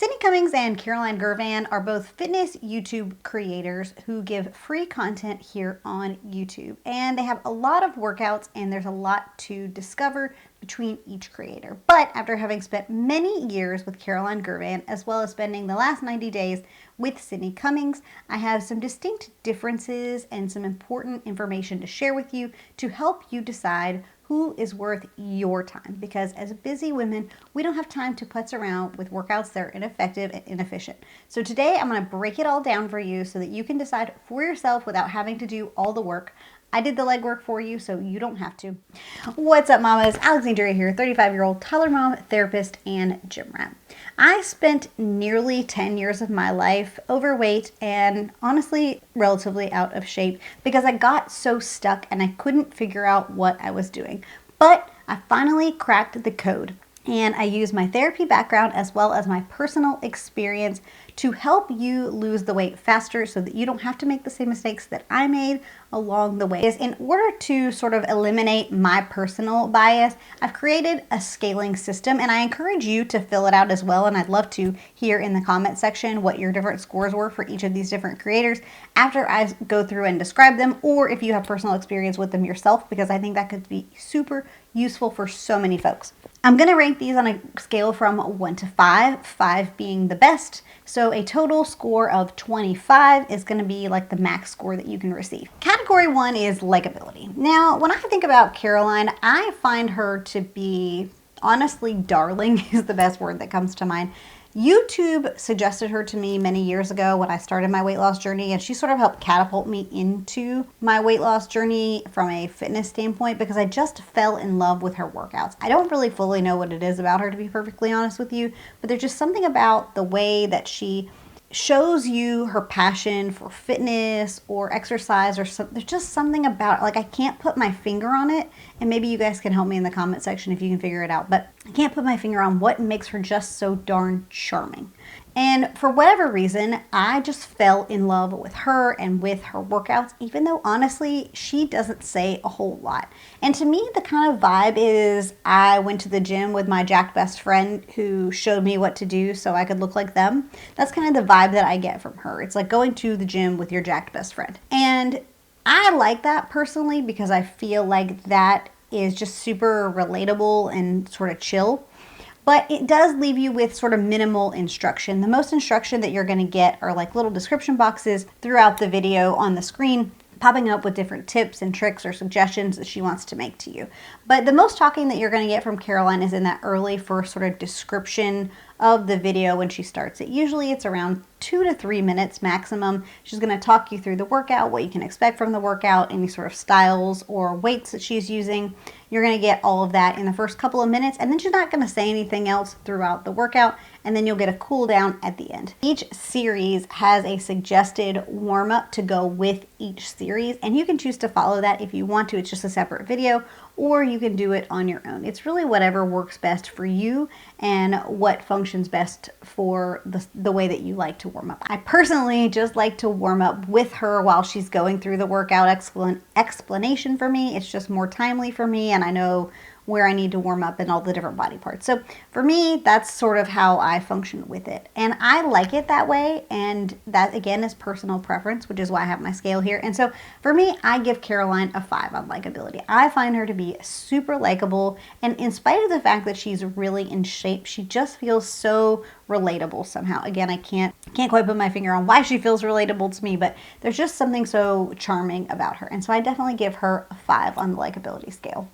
Sydney Cummings and Caroline Girvan are both fitness YouTube creators who give free content here on YouTube. And they have a lot of workouts and there's a lot to discover between each creator. But after having spent many years with Caroline Girvan, as well as spending the last 90 days with Sydney Cummings, I have some distinct differences and some important information to share with you to help you decide who is worth your time, because as busy women, we don't have time to putz around with workouts that are ineffective and inefficient. So today I'm going to break it all down for you so that you can decide for yourself without having to do all the work. I did the legwork for you, so you don't have to. What's up, mamas? Alexandria here, 35-year-old toddler mom, therapist, and gym rat. I spent nearly 10 years of my life overweight and honestly relatively out of shape because I got so stuck and I couldn't figure out what I was doing. But I finally cracked the code. And I use my therapy background as well as my personal experience to help you lose the weight faster so that you don't have to make the same mistakes that I made along the way. In order to sort of eliminate my personal bias, I've created a scaling system and I encourage you to fill it out as well. And I'd love to hear in the comment section what your different scores were for each of these different creators after I go through and describe them, or if you have personal experience with them yourself, because I think that could be super useful for so many folks. I'm going to rank these on a scale from 1 to 5, 5 being the best. So a total score of 25 is going to be like the max score that you can receive. Category 1 is likability. Now, when I think about Caroline, I find her to be, honestly, darling is the best word that comes to mind. YouTube suggested her to me many years ago when I started my weight loss journey, and she sort of helped catapult me into my weight loss journey from a fitness standpoint because I just fell in love with her workouts. I don't really fully know what it is about her, to be perfectly honest with you, but there's just something about the way that she shows you her passion for fitness or exercise or something. There's just something about it. Like, I can't put my finger on it, and maybe you guys can help me in the comment section if you can figure it out, but I can't put my finger on what makes her just so darn charming. And for whatever reason, I just fell in love with her and with her workouts, even though honestly, she doesn't say a whole lot. And to me, the kind of vibe is I went to the gym with my jacked best friend who showed me what to do so I could look like them. That's kind of the vibe that I get from her. It's like going to the gym with your jacked best friend. And I like that personally because I feel like that is just super relatable and sort of chill. But it does leave you with sort of minimal instruction. The most instruction that you're going to get are like little description boxes throughout the video on the screen, popping up with different tips and tricks or suggestions that she wants to make to you. But the most talking that you're going to get from Caroline is in that early first sort of description of the video when she starts it. Usually it's around 2 to 3 minutes maximum. She's going to talk you through the workout, what you can expect from the workout, any sort of styles or weights that she's using. You're going to get all of that in the first couple of minutes, and then she's not going to say anything else throughout the workout, and then you'll get a cool down at the end. Each series has a suggested warm-up to go with each series, and you can choose to follow that if you want to. It's just a separate video, or you can do it on your own. It's really whatever works best for you and what functions best for the way that you like to warm up. I personally just like to warm up with her while she's going through the workout explanation for me. It's just more timely for me, and I know where I need to warm up and all the different body parts. So for me, that's sort of how I function with it. And I like it that way, and that again is personal preference, which is why I have my scale here. And so for me, I give Caroline a 5 on likability. I find her to be super likable, and in spite of the fact that she's really in shape, she just feels so relatable somehow. Again, I can't quite put my finger on why she feels relatable to me, but there's just something so charming about her. And so I definitely give her a 5 on the likability scale.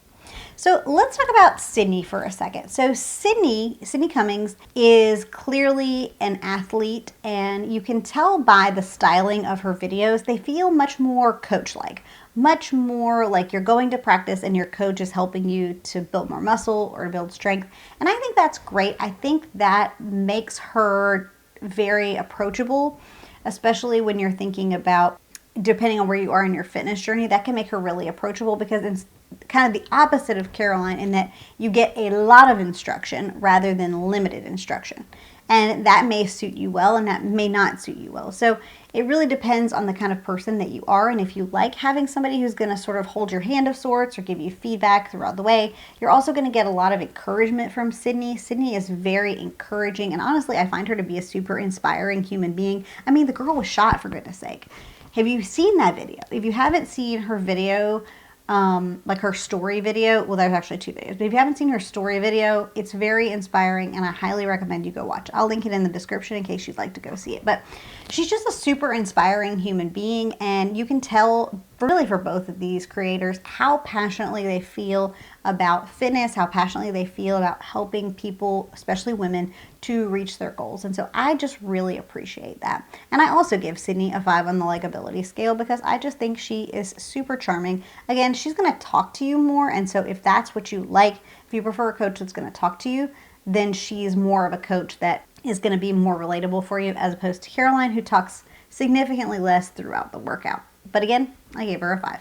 So let's talk about Sydney for a second. So Sydney Cummings is clearly an athlete, and you can tell by the styling of her videos, they feel much more coach-like, much more like you're going to practice and your coach is helping you to build more muscle or build strength. And I think that's great. I think that makes her very approachable, especially when you're thinking about, depending on where you are in your fitness journey, that can make her really approachable because it's kind of the opposite of Caroline in that you get a lot of instruction rather than limited instruction. And that may suit you well and that may not suit you well. So it really depends on the kind of person that you are. And if you like having somebody who's going to sort of hold your hand of sorts or give you feedback throughout the way, you're also going to get a lot of encouragement from Sydney. Sydney is very encouraging. And honestly, I find her to be a super inspiring human being. I mean, the girl was shot, for goodness sake. Have you seen that video? If you haven't seen her video, like her story video, well, there's actually 2 videos, but if you haven't seen her story video, it's very inspiring and I highly recommend you go watch it. I'll link it in the description in case you'd like to go see it. But she's just a super inspiring human being, and you can tell really for both of these creators how passionately they feel about fitness, how passionately they feel about helping people, especially women, to reach their goals. And so I just really appreciate that. And I also give Sydney a 5 on the likability scale because I just think she is super charming. Again, she's going to talk to you more, and so if that's what you like, if you prefer a coach that's going to talk to you, then she's more of a coach that is going to be more relatable for you, as opposed to Caroline, who talks significantly less throughout the workout. But again, I gave her a 5.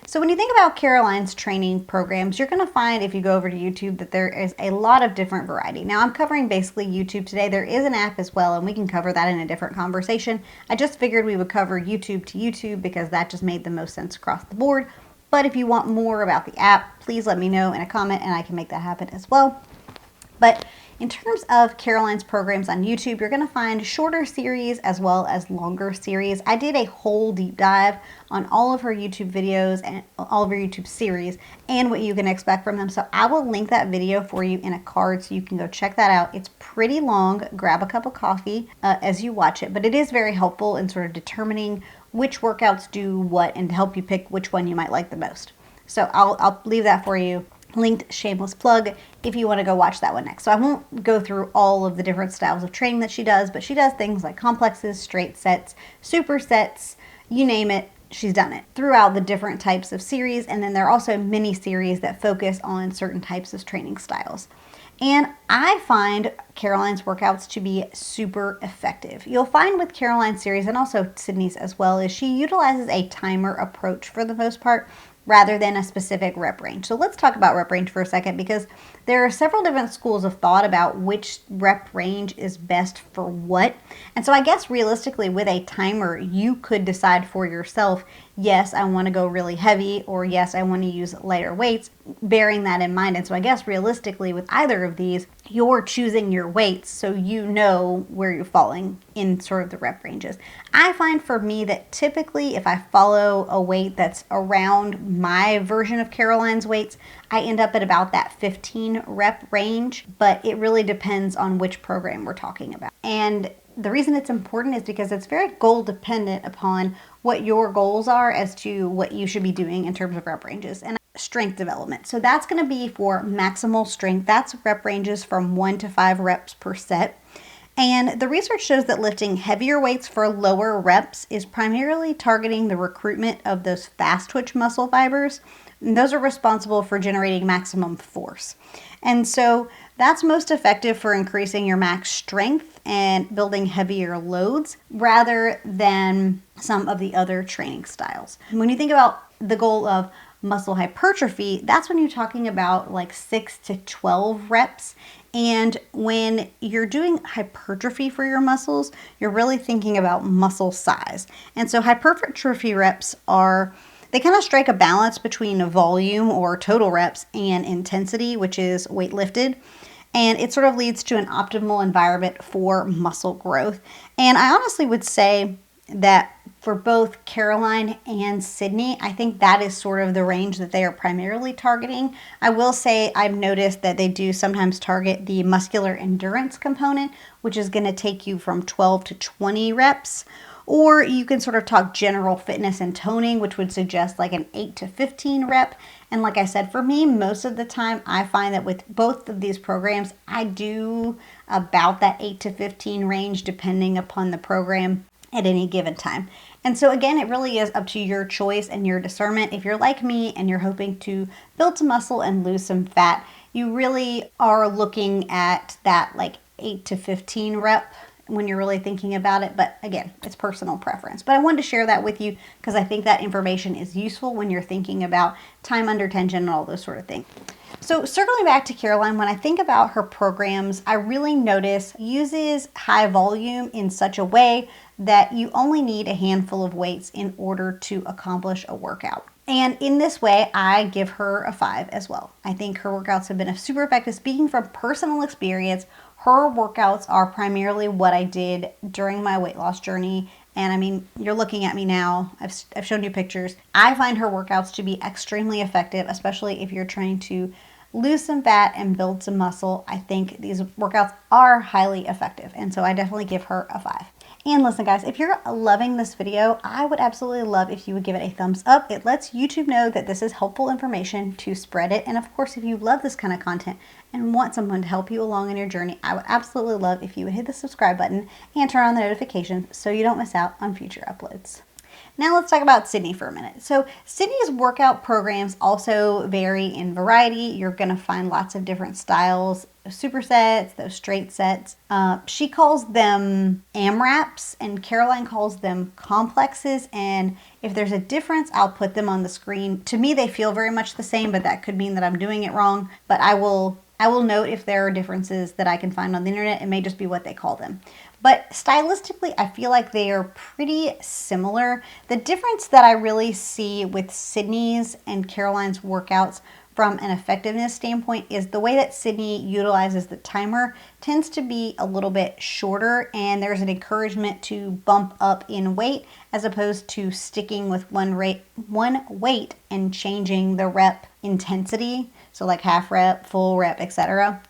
So when you think about Caroline's training programs, you're going to find, if you go over to YouTube, that there is a lot of different variety. Now, I'm covering basically YouTube today. There is an app as well, and we can cover that in a different conversation. I just figured we would cover YouTube to YouTube because that just made the most sense across the board. But if you want more about the app, please let me know in a comment and I can make that happen as well. But in terms of Caroline's programs on YouTube, you're going to find shorter series as well as longer series. I did a whole deep dive on all of her YouTube videos and all of her YouTube series and what you can expect from them. So I will link that video for you in a card so you can go check that out. It's pretty long. Grab a cup of coffee as you watch it, but it is very helpful in sort of determining which workouts do what and to help you pick which one you might like the most. So I'll leave that for you. Linked, shameless plug, if you want to go watch that one next. So I won't go through all of the different styles of training that she does, but she does things like complexes, straight sets, supersets, you name it, she's done it throughout the different types of series. And then there are also mini series that focus on certain types of training styles. And I find Caroline's workouts to be super effective. You'll find with Caroline's series, and also Sydney's as well, is she utilizes a timer approach for the most part, rather than a specific rep range. So let's talk about rep range for a second, because there are several different schools of thought about which rep range is best for what. And so I guess realistically with a timer, you could decide for yourself, yes, I want to go really heavy, or yes, I want to use lighter weights, bearing that in mind. And so I guess realistically with either of these, you're choosing your weights so you know where you're falling in sort of the rep ranges. I find for me that typically if I follow a weight that's around my version of Caroline's weights, I end up at about that 15 rep range, but it really depends on which program we're talking about. And the reason it's important is because it's very goal dependent upon what your goals are as to what you should be doing in terms of rep ranges and strength development. So that's going to be for maximal strength. That's rep ranges from 1 to 5 reps per set. And the research shows that lifting heavier weights for lower reps is primarily targeting the recruitment of those fast twitch muscle fibers. And those are responsible for generating maximum force. And so that's most effective for increasing your max strength and building heavier loads rather than some of the other training styles. When you think about the goal of muscle hypertrophy, that's when you're talking about like 6 to 12 reps. And when you're doing hypertrophy for your muscles, you're really thinking about muscle size. And so hypertrophy reps they kind of strike a balance between volume or total reps and intensity, which is weight lifted. And it sort of leads to an optimal environment for muscle growth. And I honestly would say that for both Caroline and Sydney, I think that is sort of the range that they are primarily targeting. I will say I've noticed that they do sometimes target the muscular endurance component, which is going to take you from 12 to 20 reps. Or you can sort of talk general fitness and toning, which would suggest like an 8 to 15 rep. And like I said, for me, most of the time, I find that with both of these programs, I do about that 8 to 15 range, depending upon the program at any given time. And so again, it really is up to your choice and your discernment. If you're like me and you're hoping to build some muscle and lose some fat, you really are looking at that like 8 to 15 rep when you're really thinking about it. But again, it's personal preference. But I wanted to share that with you because I think that information is useful when you're thinking about time under tension and all those sort of things. So circling back to Caroline, when I think about her programs, I really notice uses high volume in such a way that you only need a handful of weights in order to accomplish a workout. And in this way, I give her a 5 as well. I think her workouts have been super effective. Speaking from personal experience, her workouts are primarily what I did during my weight loss journey. And I mean, you're looking at me now. I've shown you pictures. I find her workouts to be extremely effective, especially if you're trying to lose some fat and build some muscle. I think these workouts are highly effective. And so I definitely give her a 5. And listen guys, if you're loving this video, I would absolutely love if you would give it a thumbs up. It lets YouTube know that this is helpful information to spread it. And of course, if you love this kind of content and want someone to help you along in your journey, I would absolutely love if you would hit the subscribe button and turn on the notifications so you don't miss out on future uploads. Now let's talk about Sydney for a minute. So Sydney's workout programs also vary in variety. You're going to find lots of different styles, those supersets, those straight sets. She calls them AMRAPs and Caroline calls them complexes. And if there's a difference, I'll put them on the screen. To me, they feel very much the same, but that could mean that I'm doing it wrong. But I will note if there are differences that I can find on the internet. It may just be what they call them. But stylistically, I feel like they are pretty similar. The difference that I really see with Sydney's and Caroline's workouts from an effectiveness standpoint is the way that Sydney utilizes the timer tends to be a little bit shorter, and there's an encouragement to bump up in weight as opposed to sticking with one weight and changing the rep intensity. So like half rep, full rep, etc.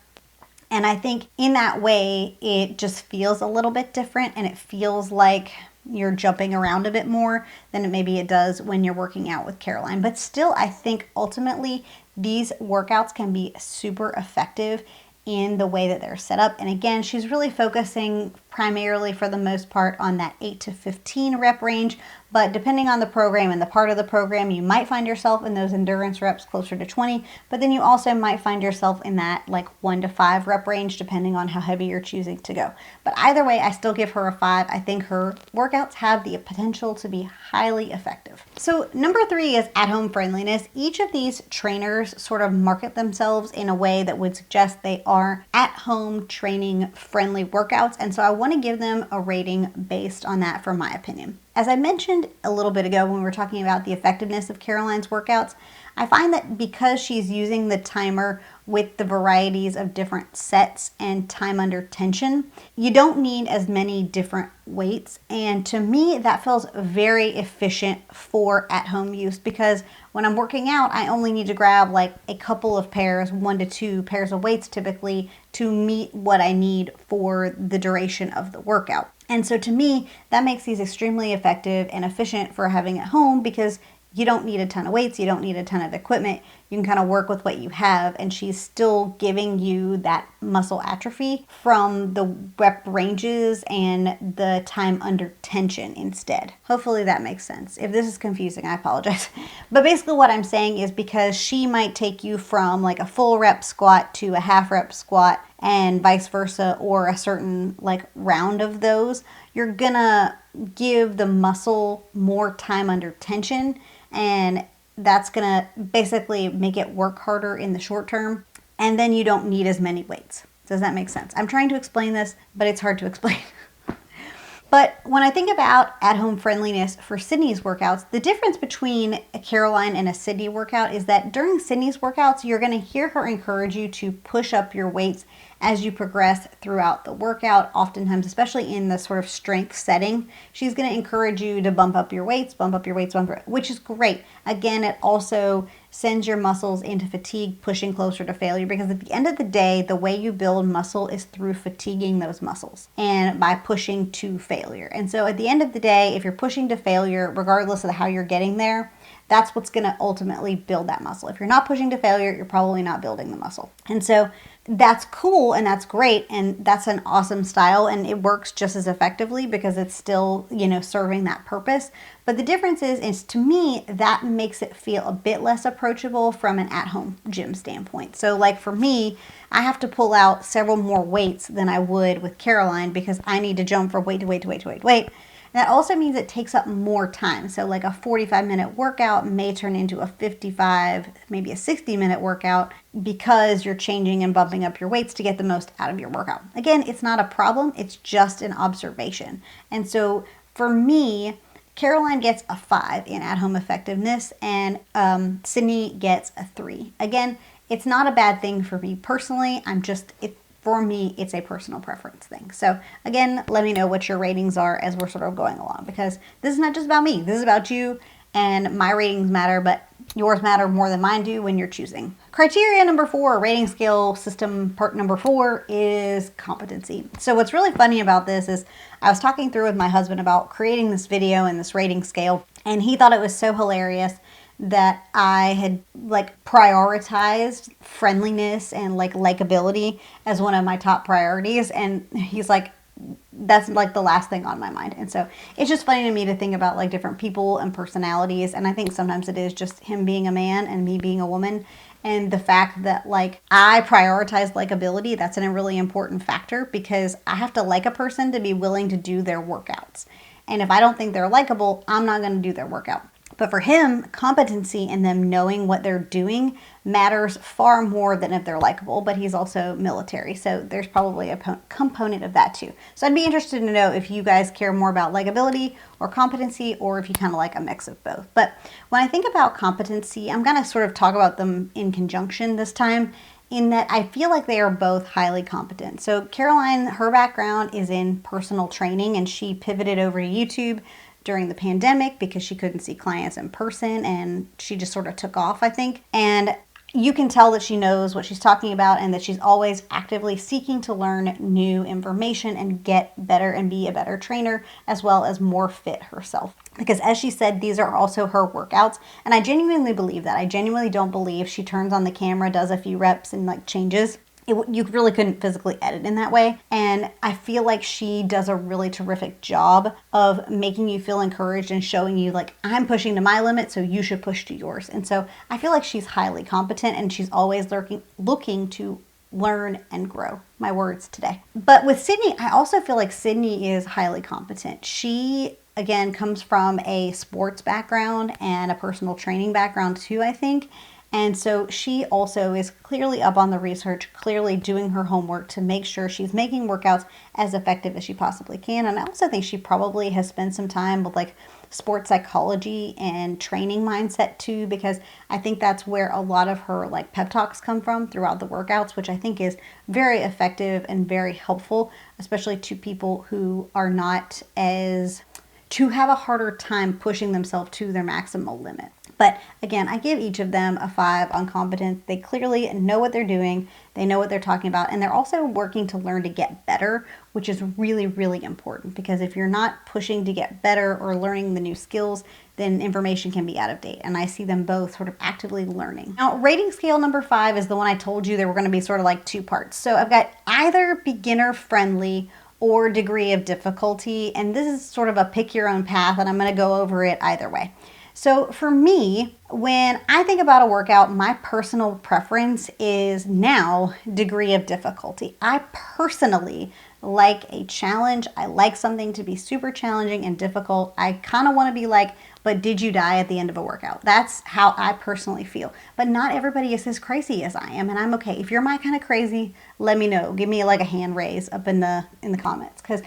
And I think in that way, it just feels a little bit different and it feels like you're jumping around a bit more than maybe it does when you're working out with Caroline. But still, I think ultimately these workouts can be super effective in the way that they're set up. And again, she's really focusing primarily for the most part on that 8 to 15 rep range. But depending on the program and the part of the program, you might find yourself in those endurance reps closer to 20, but then you also might find yourself in that like 1 to 5 rep range, depending on how heavy you're choosing to go. But either way, I still give her a 5. I think her workouts have the potential to be highly effective. So number 3 is at-home friendliness. Each of these trainers sort of market themselves in a way that would suggest they are at-home training friendly workouts. And so I want to give them a rating based on that, for my opinion. As I mentioned a little bit ago when we were talking about the effectiveness of Caroline's workouts, I find that because she's using the timer with the varieties of different sets and time under tension, you don't need as many different weights. And to me, that feels very efficient for at-home use, because when I'm working out, I only need to grab like a couple of pairs, 1 to 2 pairs of weights typically, to meet what I need for the duration of the workout. And so to me, that makes these extremely effective and efficient for having at home, because you don't need a ton of weights, you don't need a ton of equipment. You can kind of work with what you have, and she's still giving you that muscle atrophy from the rep ranges and the time under tension instead. Hopefully that makes sense. If this is confusing, I apologize. But basically what I'm saying is, because she might take you from like a full rep squat to a half rep squat and vice versa, or a certain like round of those, you're gonna give the muscle more time under tension, and that's gonna basically make it work harder in the short term, and then you don't need as many weights. Does that make sense? I'm trying to explain this, but it's hard to explain. But when I think about at-home friendliness for Sydney's workouts, the difference between a Caroline and a Sydney workout is that during Sydney's workouts, you're going to hear her encourage you to push up your weights as you progress throughout the workout. Oftentimes, especially in the sort of strength setting, she's going to encourage you to bump up your weights, which is great. Again, it also sends your muscles into fatigue, pushing closer to failure, because at the end of the day, the way you build muscle is through fatiguing those muscles and by pushing to failure. And so at the end of the day, if you're pushing to failure, regardless of how you're getting there, that's what's going to ultimately build that muscle. If you're not pushing to failure, you're probably not building the muscle. And so that's cool and that's great and that's an awesome style and it works just as effectively because it's still, serving that purpose. But the difference is to me that makes it feel a bit less approachable from an at-home gym standpoint. So like for me, I have to pull out several more weights than I would with Caroline because I need to jump from weight to weight to weight to weight to weight. And that also means it takes up more time. So like a 45-minute workout may turn into a 55, maybe a 60-minute workout because you're changing and bumping up your weights to get the most out of your workout. Again, it's not a problem. It's just an observation. And so for me, Caroline gets a 5 in at-home effectiveness and Sydney gets a 3. Again, it's not a bad thing for me personally. For me, it's a personal preference thing. So again, let me know what your ratings are as we're sort of going along, because this is not just about me. This is about you, and my ratings matter, but yours matter more than mine do when you're choosing. Criteria number 4, rating scale system part number 4 is competency. So what's really funny about this is I was talking through with my husband about creating this video and this rating scale, and he thought it was so hilarious that I had prioritized friendliness and likability as one of my top priorities. And he's like, that's the last thing on my mind. And so it's just funny to me to think about different people and personalities. And I think sometimes it is just him being a man and me being a woman. And the fact that I prioritize likability, that's a really important factor because I have to like a person to be willing to do their workouts. And if I don't think they're likable, I'm not going to do their workout. But for him, competency and them knowing what they're doing matters far more than if they're likable. But he's also military, so there's probably a component of that too. So I'd be interested to know if you guys care more about likability or competency, or if you kind of like a mix of both. But when I think about competency, I'm going to sort of talk about them in conjunction this time, in that I feel like they are both highly competent. So Caroline, her background is in personal training, and she pivoted over to YouTube during the pandemic because she couldn't see clients in person, and she just sort of took off, I think. And you can tell that she knows what she's talking about and that she's always actively seeking to learn new information and get better and be a better trainer, as well as more fit herself. Because as she said, these are also her workouts. And I genuinely believe that. I genuinely don't believe she turns on the camera, does a few reps and changes. You really couldn't physically edit in that way. And I feel like she does a really terrific job of making you feel encouraged and showing you I'm pushing to my limit, so you should push to yours. And so I feel like she's highly competent, and she's always looking to learn and grow. My words today. But with Sydney, I also feel like Sydney is highly competent. She, again, comes from a sports background and a personal training background too, I think. And so she also is clearly up on the research, clearly doing her homework to make sure she's making workouts as effective as she possibly can. And I also think she probably has spent some time with sports psychology and training mindset too, because I think that's where a lot of her pep talks come from throughout the workouts, which I think is very effective and very helpful, especially to people who are not to have a harder time pushing themselves to their maximal limit. But again, I give each of them a 5 on competence. They clearly know what they're doing. They know what they're talking about. And they're also working to learn to get better, which is really, really important. Because if you're not pushing to get better or learning the new skills, then information can be out of date. And I see them both sort of actively learning. Now, rating scale number 5 is the one I told you there were going to be sort of 2 parts. So I've got either beginner friendly or degree of difficulty. And this is sort of a pick your own path, and I'm going to go over it either way. So for me, when I think about a workout, my personal preference is now degree of difficulty. I personally like a challenge. I like something to be super challenging and difficult. I kind of want to be but did you die at the end of a workout? That's how I personally feel. But not everybody is as crazy as I am, and I'm okay. If you're my kind of crazy, let me know. Give me a hand raise up in the comments, because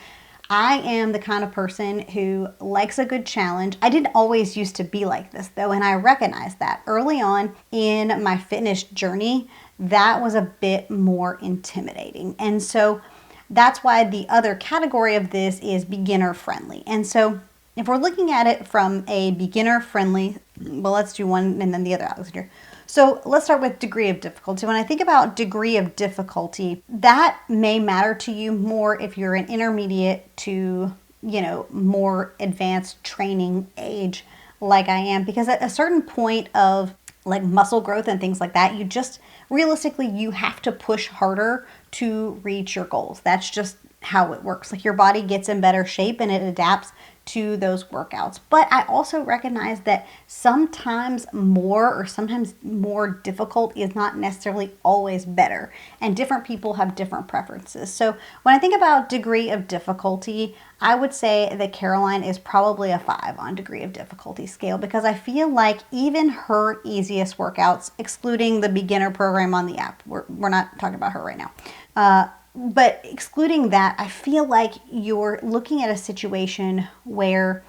I am the kind of person who likes a good challenge. I didn't always used to be like this though, and I recognize that early on in my fitness journey, that was a bit more intimidating. And so that's why the other category of this is beginner friendly. And so if we're looking at it from a beginner friendly, well, let's do one and then the other, Alexandria. So let's start with degree of difficulty. When I think about degree of difficulty, that may matter to you more if you're an intermediate to, more advanced training age like I am, because at a certain point of like muscle growth and things like that. You just realistically, you have to push harder to reach your goals. That's just how it works. Like your body gets in better shape and it adapts to those workouts. But I also recognize that sometimes more or sometimes more difficult is not necessarily always better. And different people have different preferences. So when I think about degree of difficulty, I would say that Caroline is probably a 5 on degree of difficulty scale, because I feel like even her easiest workouts, excluding the beginner program on the app, we're not talking about her right now, but excluding that, I feel like you're looking at a situation where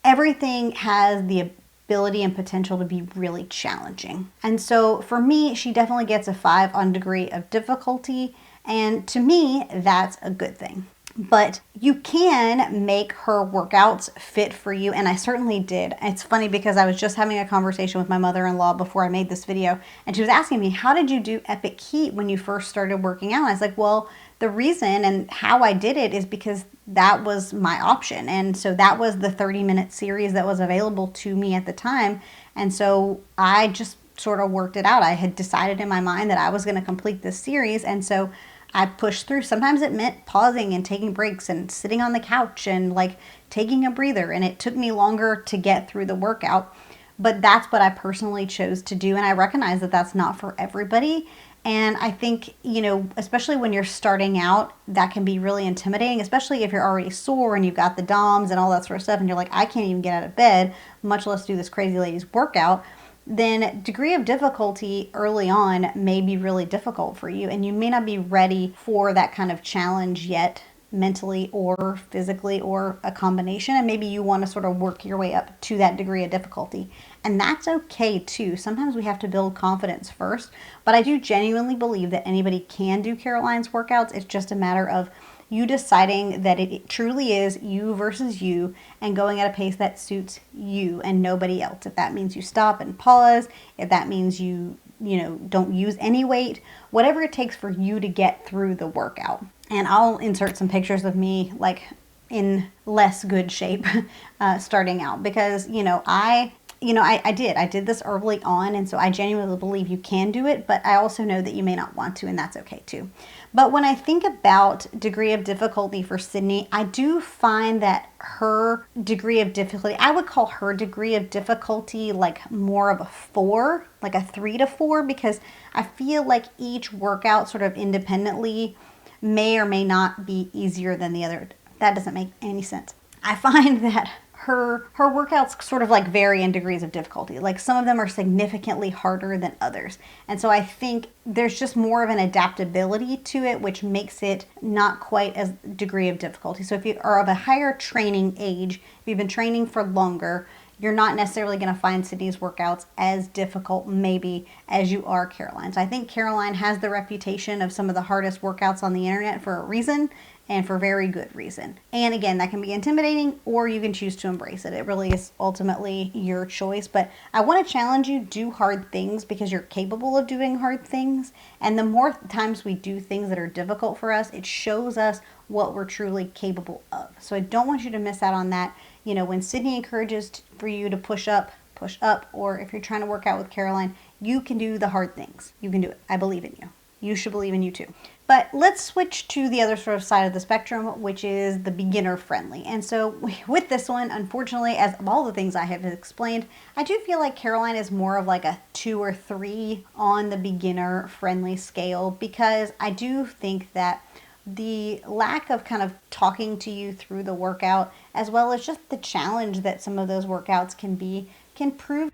everything has the ability and potential to be really challenging. And so for me, she definitely gets a 5 on degree of difficulty. And to me, that's a good thing. But you can make her workouts fit for you, and I certainly did. It's funny because I was just having a conversation with my mother-in-law before I made this video, and she was asking me, how did you do Epic Heat when you first started working out? And I was like, well, the reason and how I did it is because that was my option. And so that was the 30-minute series that was available to me at the time. And so I just sort of worked it out. I had decided in my mind that I was going to complete this series, and so I pushed through. Sometimes it meant pausing and taking breaks and sitting on the couch and like taking a breather. And it took me longer to get through the workout. But that's what I personally chose to do. And I recognize that that's not for everybody. And I think, you know, especially when you're starting out, that can be really intimidating, especially if you're already sore and you've got the DOMs and all that sort of stuff. And you're like, I can't even get out of bed, much less do this crazy lady's workout. Then degree of difficulty early on may be really difficult for you, and you may not be ready for that kind of challenge yet, mentally or physically or a combination, and maybe you want to sort of work your way up to that degree of difficulty. And that's okay too. Sometimes we have to build confidence first, but I do genuinely believe that anybody can do Caroline's workouts. It's just a matter of you deciding that it truly is you versus you and going at a pace that suits you and nobody else. If that means you stop and pause, if that means you don't use any weight, whatever it takes for you to get through the workout. And I'll insert some pictures of me like in less good shape starting out, because I did this early on, and so I genuinely believe you can do it, but I also know that you may not want to, and that's okay too. But when I think about degree of difficulty for Sydney, I do find that her degree of difficulty, I would call her degree of difficulty like more of a 4, like a 3 to 4, because I feel like each workout sort of independently may or may not be easier than the other. That doesn't make any sense. I find that her workouts sort of like vary in degrees of difficulty. Like some of them are significantly harder than others. And so I think there's just more of an adaptability to it, which makes it not quite as degree of difficulty. So if you are of a higher training age, if you've been training for longer, you're not necessarily going to find Sydney's workouts as difficult maybe as you are Caroline's. I think Caroline has the reputation of some of the hardest workouts on the internet for a reason, and for very good reason. And again, that can be intimidating, or you can choose to embrace it. It really is ultimately your choice. But I want to challenge you, do hard things because you're capable of doing hard things. And the more times we do things that are difficult for us, it shows us what we're truly capable of. So I don't want you to miss out on that. When Sydney encourages for you to push up, or if you're trying to work out with Caroline, you can do the hard things. You can do it. I believe in you. You should believe in you too. But let's switch to the other sort of side of the spectrum, which is the beginner friendly. And so with this one, unfortunately, as of all the things I have explained, I do feel like Caroline is more of like a 2 or 3 on the beginner friendly scale, because I do think that the lack of kind of talking to you through the workout, as well as just the challenge that some of those workouts can be, can prove.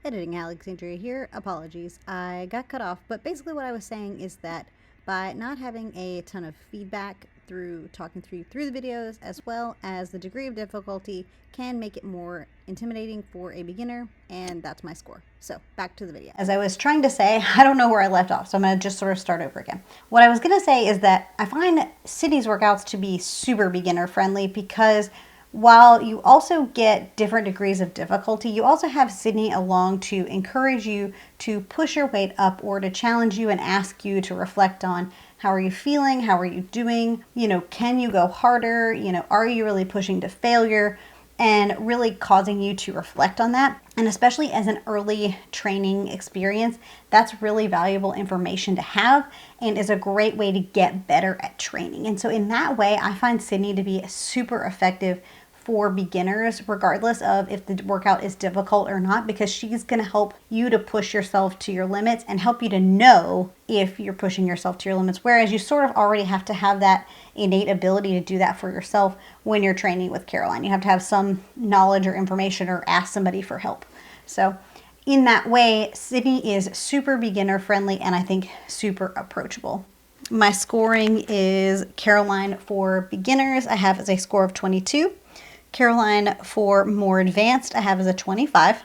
Editing Alexandria here. Apologies. I got cut off, but basically what I was saying is that by not having a ton of feedback through talking through the videos, as well as the degree of difficulty, can make it more intimidating for a beginner, and that's my score. So back to the video. As I was trying to say, I don't know where I left off, so I'm going to just sort of start over again. What I was going to say is that I find Sydney's workouts to be super beginner friendly, because while you also get different degrees of difficulty, you also have Sydney along to encourage you to push your weight up, or to challenge you and ask you to reflect on how are you feeling, how are you doing, can you go harder, are you really pushing to failure, and really causing you to reflect on that. And especially as an early training experience, that's really valuable information to have and is a great way to get better at training. And so in that way, I find Sydney to be super effective for beginners, regardless of if the workout is difficult or not, because she's going to help you to push yourself to your limits and help you to know if you're pushing yourself to your limits. Whereas you sort of already have to have that innate ability to do that for yourself when you're training with Caroline. You have to have some knowledge or information or ask somebody for help. So in that way, Sydney is super beginner friendly and I think super approachable. My scoring is Caroline for beginners, I have as a score of 22. Caroline for more advanced, I have as a 25.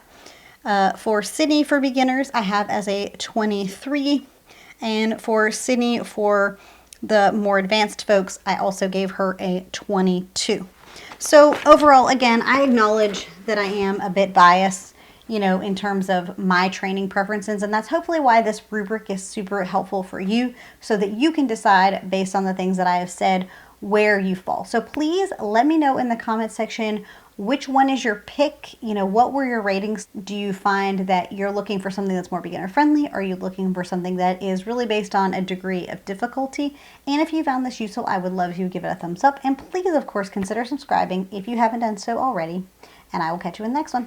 For Sydney for beginners, I have as a 23. And for Sydney for the more advanced folks, I also gave her a 22. So overall, again, I acknowledge that I am a bit biased, in terms of my training preferences. And that's hopefully why this rubric is super helpful for you so that you can decide based on the things that I have said where you fall. So please let me know in the comment section which one is your pick. What were your ratings? Do you find that you're looking for something that's more beginner friendly? Are you looking for something that is really based on a degree of difficulty? And if you found this useful, I would love if you would give it a thumbs up. And please, of course, consider subscribing if you haven't done so already. And I will catch you in the next one.